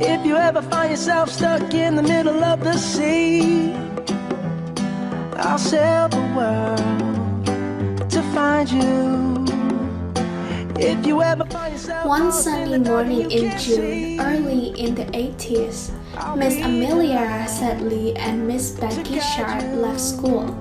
If you ever find yourself stuck in the middle of the sea, I'll sail the world to find you. If you ever find yourself One sunny morning in June, early in the 80s, Miss Amelia, Sedley, and Miss Becky Sharp left school.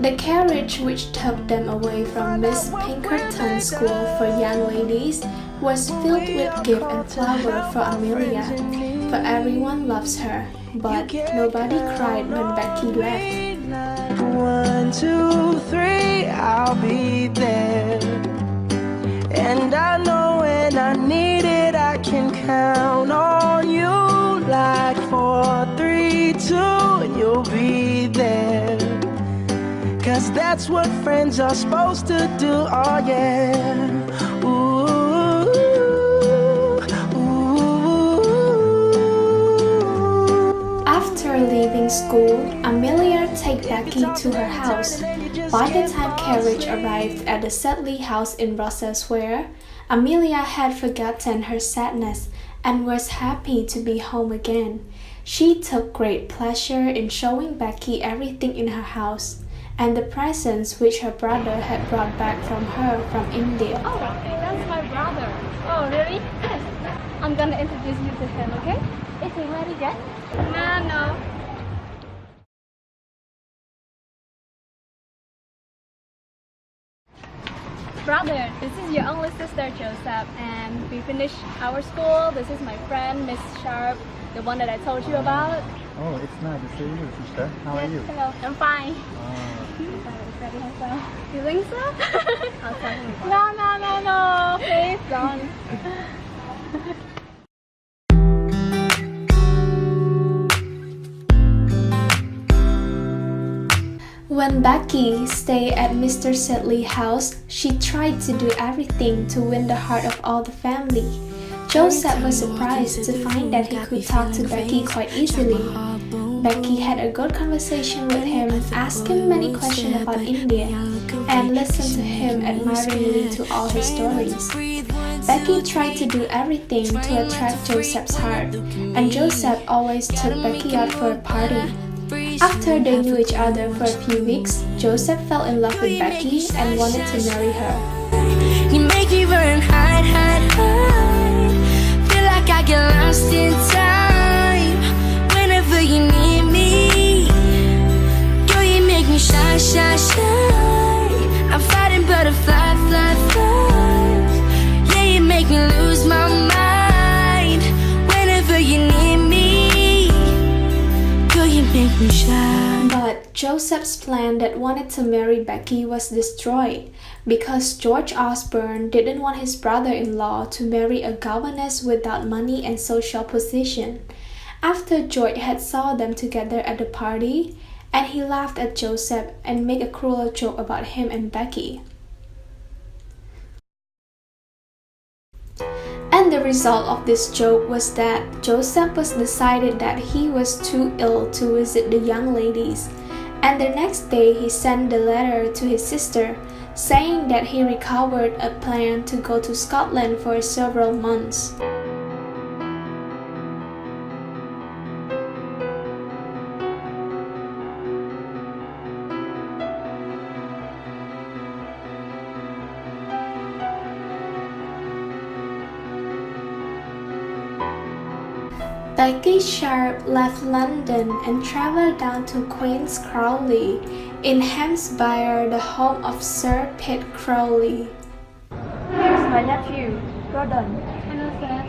The carriage which took them away from Miss Pinkerton's school for young ladies was filled with gift and flower for Amelia, for everyone loves her, but nobody cried when Becky left. 1, 2, 3, I'll be there. And I know when I need it, I can count on you. Like 4, 3, 2, and you'll be there. 'Cause that's what friends are supposed to do, oh yeah. Ooh, ooh. After leaving school, Amelia take Becky to her house. By the time carriage arrived at the Sedley house in Russell Square, Amelia had forgotten her sadness and was happy to be home again. She took great pleasure in showing Becky everything in her house and the presents which her brother had brought back from her from India. Oh, that's my brother. Oh, really? Yes. I'm gonna introduce you to him, okay? Is he ready yet? No. Brother, this is your only sister, Joseph, and we finished our school. This is my friend, Miss Sharp, the one that I told you about. Oh, it's nice to see you, sister. How are you? Hello, I'm fine. You think so? No, please don't. When Becky stayed at Mr. Sedley's house, she tried to do everything to win the heart of all the family. Joseph was surprised to find that he could talk to Becky quite easily. Becky had a good conversation with him, asked him many questions about India, and listened to him admiringly to all his stories. Becky tried to do everything to attract Joseph's heart, and Joseph always took Becky out for a party. After they knew each other for a few weeks, Joseph fell in love with Becky and wanted to marry her. You make me run, hide. Feel like I get lost in time. Whenever you need me, girl, you make me shine. I'm fighting butterfly, fly. Yeah, you make me lose my mind. Whenever you need me, girl, you make me shine. But Joseph's plan that wanted to marry Becky was destroyed because George Osborne didn't want his brother-in-law to marry a governess without money and social position. After George had saw them together at the party, and he laughed at Joseph and made a cruel joke about him and Becky. And the result of this joke was that Joseph was decided that he was too ill to visit the young ladies, and the next day he sent the letter to his sister saying that he recovered a plan to go to Scotland for several months. Becky Sharp left London and travelled down to Queen's Crawley in Hampshire, the home of Sir Pitt Crawley. Here's my nephew, Rawdon. Hello, sir.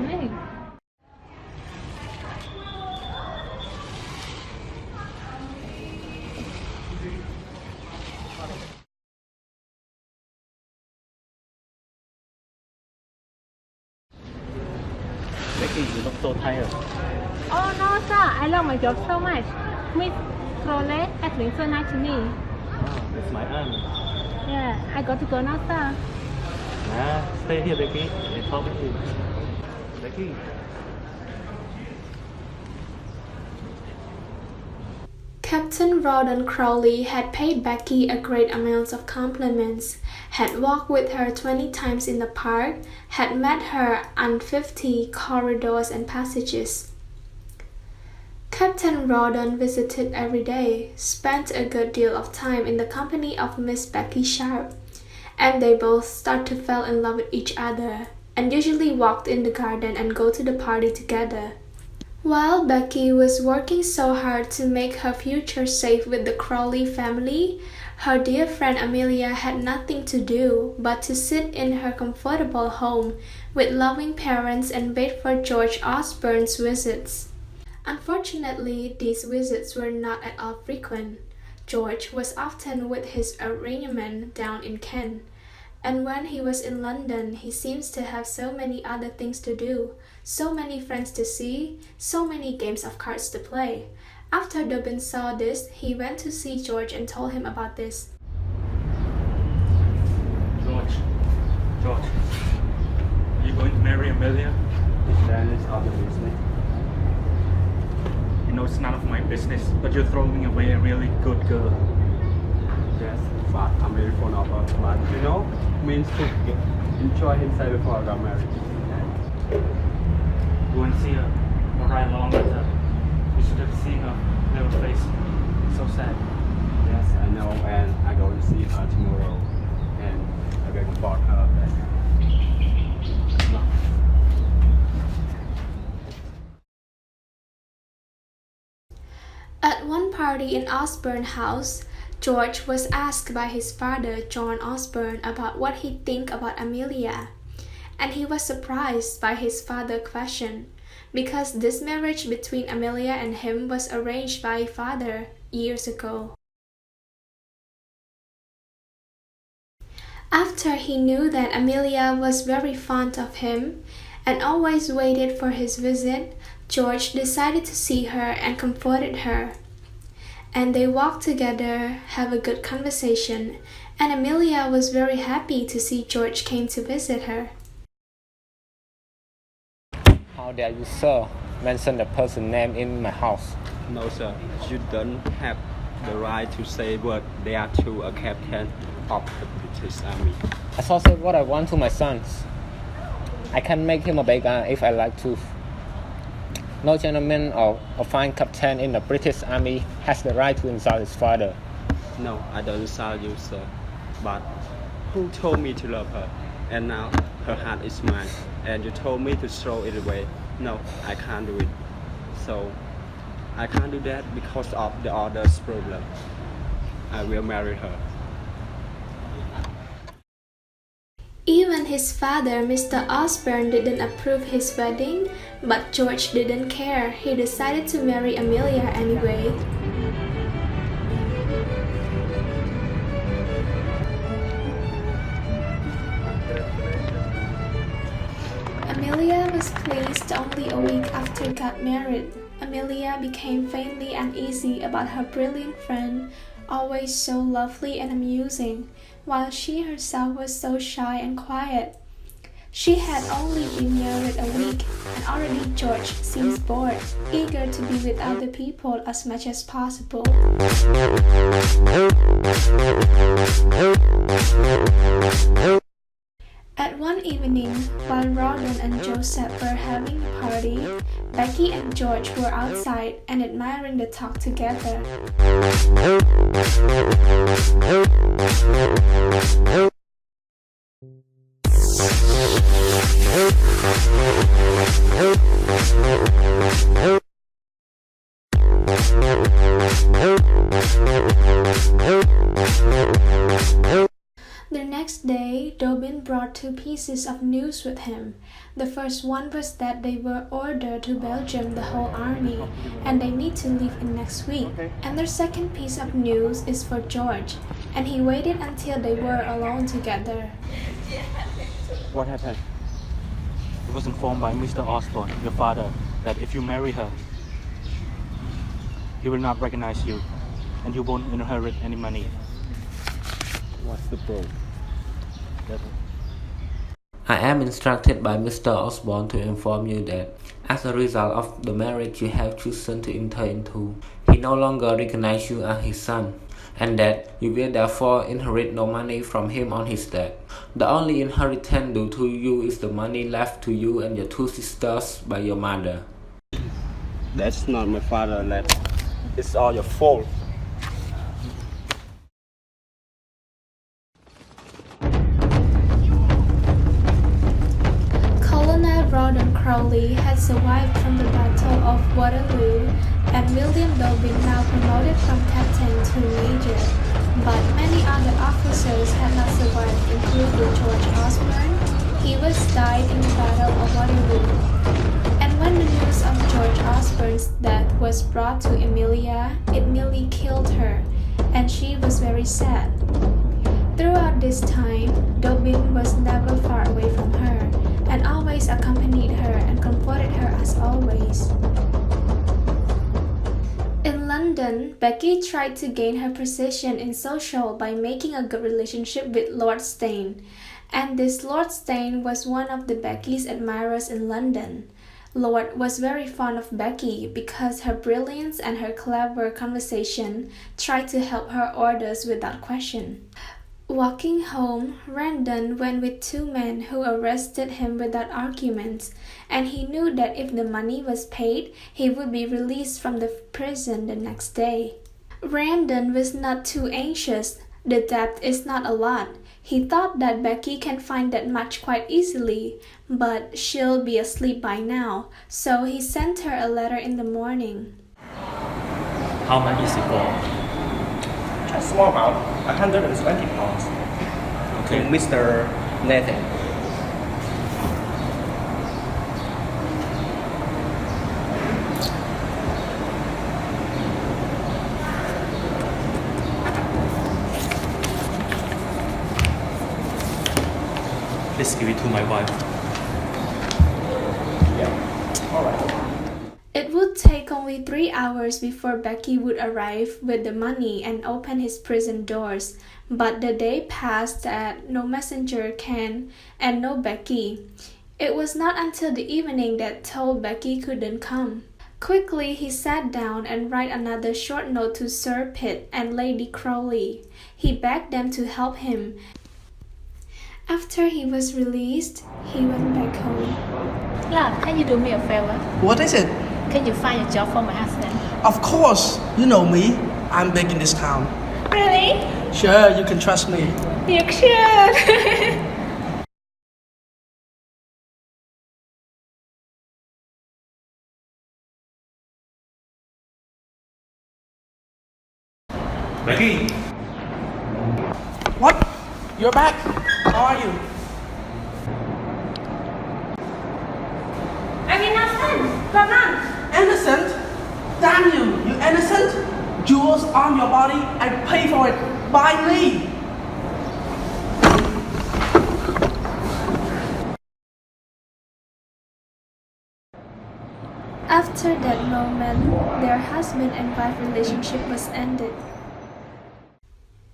Hey. Becky, you look so tired. Oh no, sir. I love my job so much. Miss Crawley has been so nice to me. Oh, it's my aunt. Yeah, I got to go now, sir. Stay here, Becky. I talk with you. Becky. Captain Rawdon Crawley had paid Becky a great amount of compliments, had walked with her 20 times in the park, had met her on 50 corridors and passages. Captain Rawdon visited every day, spent a good deal of time in the company of Miss Becky Sharp, and they both started to fall in love with each other, and usually walked in the garden and go to the party together. While Becky was working so hard to make her future safe with the Crawley family, her dear friend Amelia had nothing to do but to sit in her comfortable home with loving parents and wait for George Osborne's visits. Unfortunately, these visits were not at all frequent. George was often with his arrangement down in Kent, and when he was in London, he seems to have so many other things to do, so many friends to see, so many games of cards to play. After Dobbin saw this, he went to see George and told him about this. George, are you going to marry Amelia? That is other business. You know it's none of my business, but you're throwing away a really good girl. Yes, but I'm very fond of her. But you know, means to enjoy himself before I got married. Go and see her, or ride along with her. You should have seen her little face. So sad. Yes, I know, and I go to see her tomorrow, and I will report her back. At one party in Osborne House, George was asked by his father, John Osborne, about what he think about Amelia, and he was surprised by his father's question, because this marriage between Amelia and him was arranged by father years ago. After he knew that Amelia was very fond of him and always waited for his visit, George decided to see her and comforted her. And they walked together, have a good conversation, and Amelia was very happy to see George came to visit her. How dare you, sir, mention the person's name in my house? No, sir, you don't have the right to say word. They are to a captain of the British Army. I shall say what I want to my sons. I can make him a beggar if I like to. No gentleman or a fine captain in the British Army has the right to insult his father. No, I don't insult you, sir. But who told me to love her? And now her heart is mine. And you told me to throw it away. No, I can't do it. So I can't do that because of the other's problem. I will marry her. Even his father, Mr. Osborne, didn't approve his wedding, but George didn't care. He decided to marry Amelia anyway. Amelia was pleased only a week after got married. Amelia became faintly uneasy about her brilliant friend, always so lovely and amusing, while she herself was so shy and quiet. She had only been married a week, and already George seems bored, eager to be with other people as much as possible. At one evening, while Rawdon and Joseph were having a party, Becky and George were outside and admiring the talk together. The next day, Dobbin brought 2 pieces of news with him. The first one was that they were ordered to Belgium, the whole army, and they need to leave in next week. And their second piece of news is for George, and he waited until they were alone together. What happened? I was informed by Mr. Osborne, your father, that if you marry her, he will not recognize you, and you won't inherit any money. What's the problem? I am instructed by Mr. Osborne to inform you that, as a result of the marriage you have chosen to enter into, he no longer recognizes you as his son, and that you will therefore inherit no money from him on his death. The only inheritance due to you is the money left to you and your two sisters by your mother. That's not my father, lad. It's all your fault. Colonel Rawdon Crawley had survived from the Battle of Waterloo, and William Dobbin now promoted from captain to major. But many other officers had not survived, including George Osborne. He was died in the Battle of Waterloo. And when the news of George Osborne's death was brought to Amelia, it nearly killed her, and she was very sad. Throughout this time, Dobbin was never far away from her, and always accompanied her and comforted her as always. In London, Becky tried to gain her position in social by making a good relationship with Lord Steyne, and this Lord Steyne was one of the Becky's admirers in London. Lord was very fond of Becky because her brilliance and her clever conversation tried to help her orders without question. Walking home, Rawdon went with two men who arrested him without arguments, and he knew that if the money was paid, he would be released from the prison the next day. Rawdon was not too anxious. The debt is not a lot. He thought that Becky can find that much quite easily, but she'll be asleep by now, so he sent her a letter in the morning. How much is it for? A small amount, 120 pounds. Okay. To Mr. Nathan. Please give it to my wife. Yeah. Alright. It would take only 3 hours before Becky would arrive with the money and open his prison doors, but the day passed and no messenger came and no Becky. It was not until the evening that told Becky couldn't come. Quickly he sat down and wrote another short note to Sir Pitt and Lady Crawley. He begged them to help him. After he was released, he went back home. Love, can you do me a favor? What is it? Can you find a job for my husband? Of course, you know me. I'm big in this town. Really? Sure, you can trust me. You should. Becky! What? You're back? How are you? I'm innocent. Rawdon. Innocent? Damn you! You innocent? Jewels on your body, I pay for it. By me! After that moment, their husband and wife relationship was ended.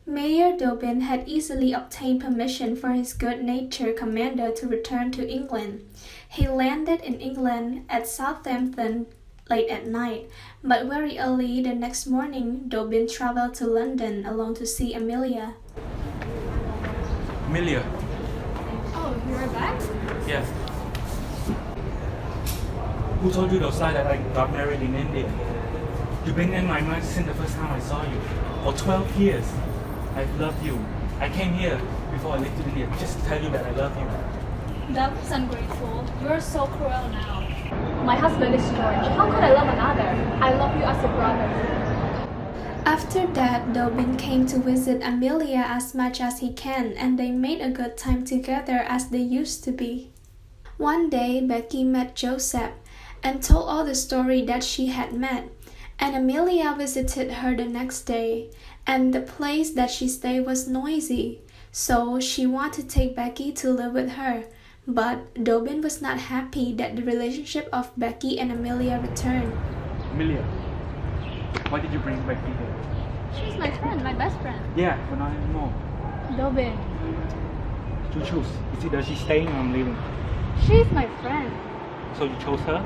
Mayor Dobbin had easily obtained permission for his good-natured commander to return to England. He landed in England at Southampton late at night, but very early the next morning, Dobbin traveled to London alone to see Amelia. Amelia. Oh, you're back? Yes. Who told you those lies that I got married in India? You've been in my mind since the first time I saw you. For 12 years. I've loved you. I came here before I left to India just to tell you that I love you. That was ungrateful. You're so cruel now. My husband is George. How could I love another? I love you as a brother. After that, Dobbin came to visit Amelia as much as he can, and they made a good time together as they used to be. One day, Becky met Joseph and told all the story that she had met, and Amelia visited her the next day, and the place that she stayed was noisy, so she wanted to take Becky to live with her. But Dobbin was not happy that the relationship of Becky and Amelia returned. Amelia, why did you bring Becky here? She's my friend, my best friend. Yeah, but not anymore. Dobbin. You choose. Is either she's staying or I'm leaving. She's my friend. So you chose her?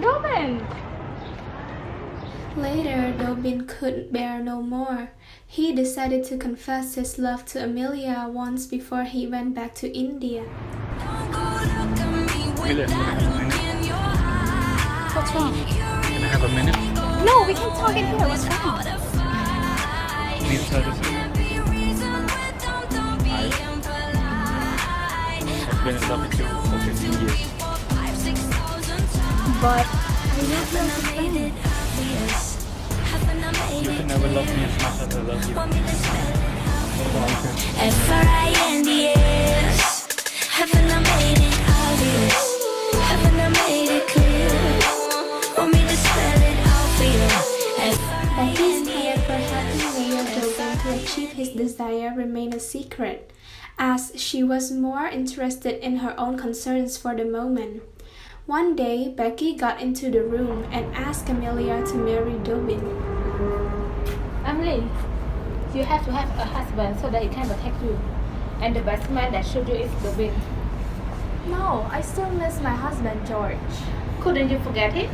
Dobbin! Later, Dobbin could bear no more. He decided to confess his love to Amelia once before he went back to India. Amelia, can I have a minute? What's wrong? Can I have a minute? No, we can talk in here. What's wrong? Please tell us. I've been in love with you for 15 years. But I love you as a friend. You can never love me as much as I love you. F-R-I-N-D-S. Haven't I made it obvious? Haven't I made it clear? Want me to spell it out for you? Becky's plan for helping Mayor Dobbin to achieve his desire remained a secret, as she was more interested in her own concerns for the moment. One day, Becky got into the room and asked Amelia to marry Dobbin. Emily, you have to have a husband so that he can protect you. And the best man that should you is Dobbin. No, I still miss my husband, George. Couldn't you forget him?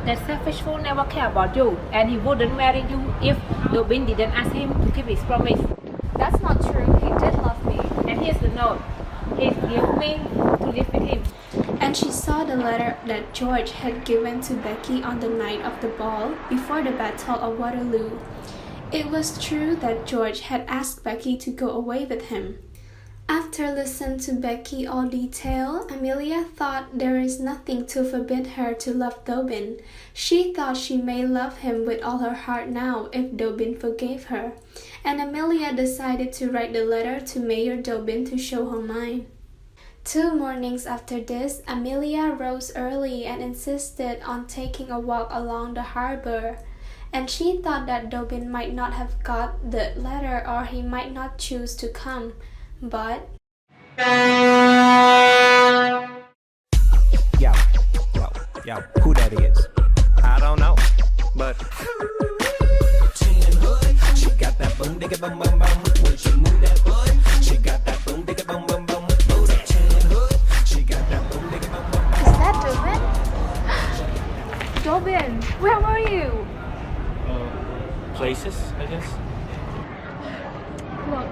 That selfish fool never cared about you, and he wouldn't marry you if Dobbin didn't ask him to keep his promise. That's not true. He did love me. And here's the note. He's given me to live with him. And she saw the letter that George had given to Becky on the night of the ball before the Battle of Waterloo. It was true that George had asked Becky to go away with him. After listening to Becky all detail, Amelia thought there is nothing to forbid her to love Dobbin. She thought she may love him with all her heart now if Dobbin forgave her. And Amelia decided to write the letter to Mayor Dobbin to show her mind. 2 mornings after this, Amelia rose early and insisted on taking a walk along the harbor. And she thought that Dobbin might not have got the letter or he might not choose to come. But Yo, who that is? I don't know, but she got that boom digga bum bum bum. When she move that butt, she got that boom digga bum bum bum. She got that boom digga bum bum. Is that Dobbin? Dobbin, where were you? Places, I guess. Look,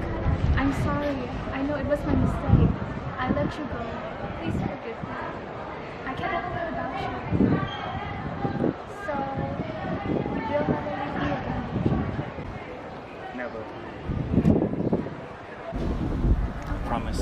I'm sorry. I know it was my mistake. I let you go. Please forgive me. I can't ever live without you. So, you'll never leave me again. Never. I promise.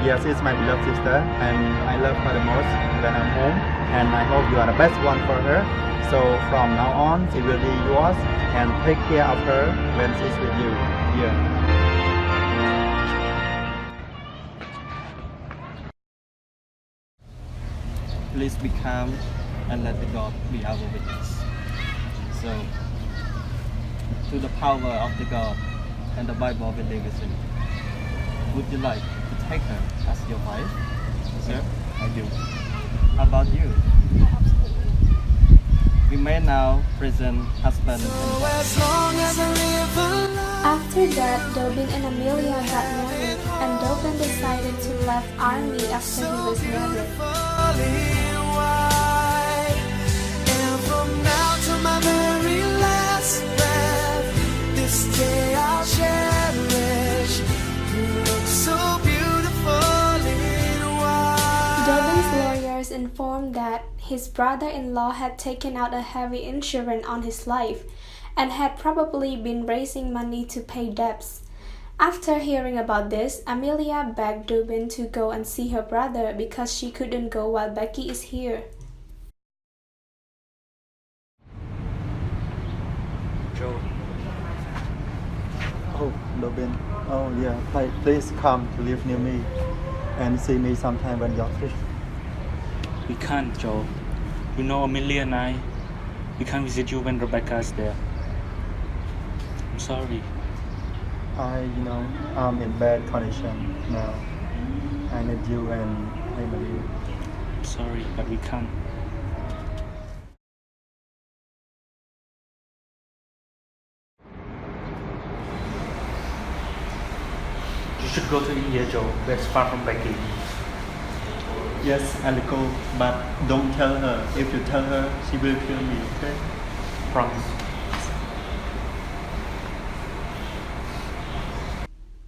Yes, it's my beloved sister, and I love her the most when I'm home, and I hope you are the best one for her. So from now on, she will be yours, and take care of her when she's with you here. Please be calm and let the God be our witness. So, to the power of the God and the Bible believers in, would you like to take her as your wife? Sir? I do. How about you? We may now present husband and wife. after that, Dobbin and Amelia got married, and Dobbin decided to leave army after he was married. And from now to my very last breath, this day I'll cherish. You look so beautiful in white. Dobbin's lawyers informed that his brother-in-law had taken out a heavy insurance on his life and had probably been raising money to pay debts. After hearing about this, Amelia begged Dobbin to go and see her brother because she couldn't go while Becky is here. Joe. Oh, Dobbin. Oh, yeah. Please come to live near me and see me sometime when you're free. We can't, Joe. You know Amelia and I, we can't visit you when Rebecca's there. I'm sorry. I'm in bad condition now. I need you and Amelia. I'm sorry, but we can't. go to India, Joe. That's far from Becky. Yes, I'll go, but don't tell her. If you tell her, she will kill me, okay? Promise.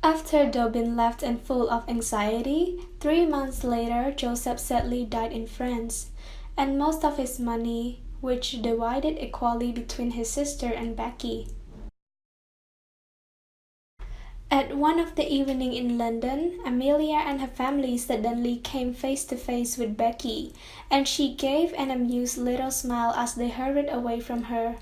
After Dobbin left and full of anxiety, 3 months later, Joseph Sedley died in France, and most of his money, which divided equally between his sister and Becky. At one of the evenings in London, Amelia and her family suddenly came face to face with Becky, and she gave an amused little smile as they hurried away from her.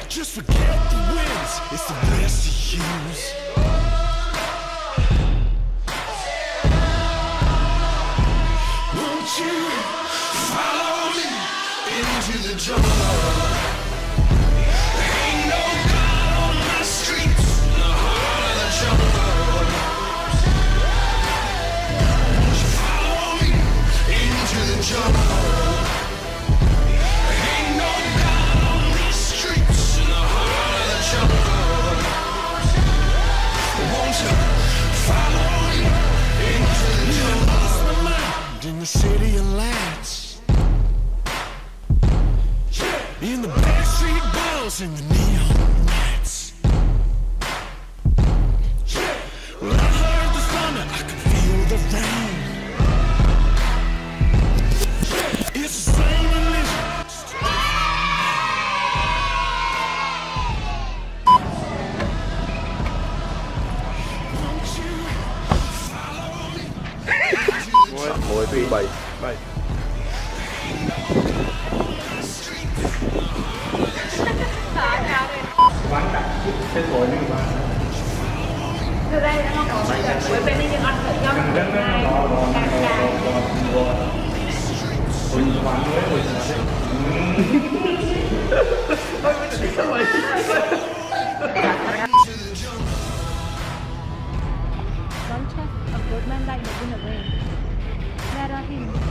Just forget the wins, it's the best to use. Won't you follow me into the jungle? Ain't no God on my streets, in the heart of the jungle. Won't you follow me into the jungle? In the city of lights, in the backstreet balls and the neon lights. When I heard the thunder, I could feel the rain. It's the same religion. Mỗi tùy 7 Vắng đặt cái thổi này mà. Từ đây nó không có với bên đây những ăn thử nhau Đừng đứng này càng dài. Ôi vắng với ôi trời. Ôi mình chỉ có vậy. Don't trust a good man like Dobbin away. There are him.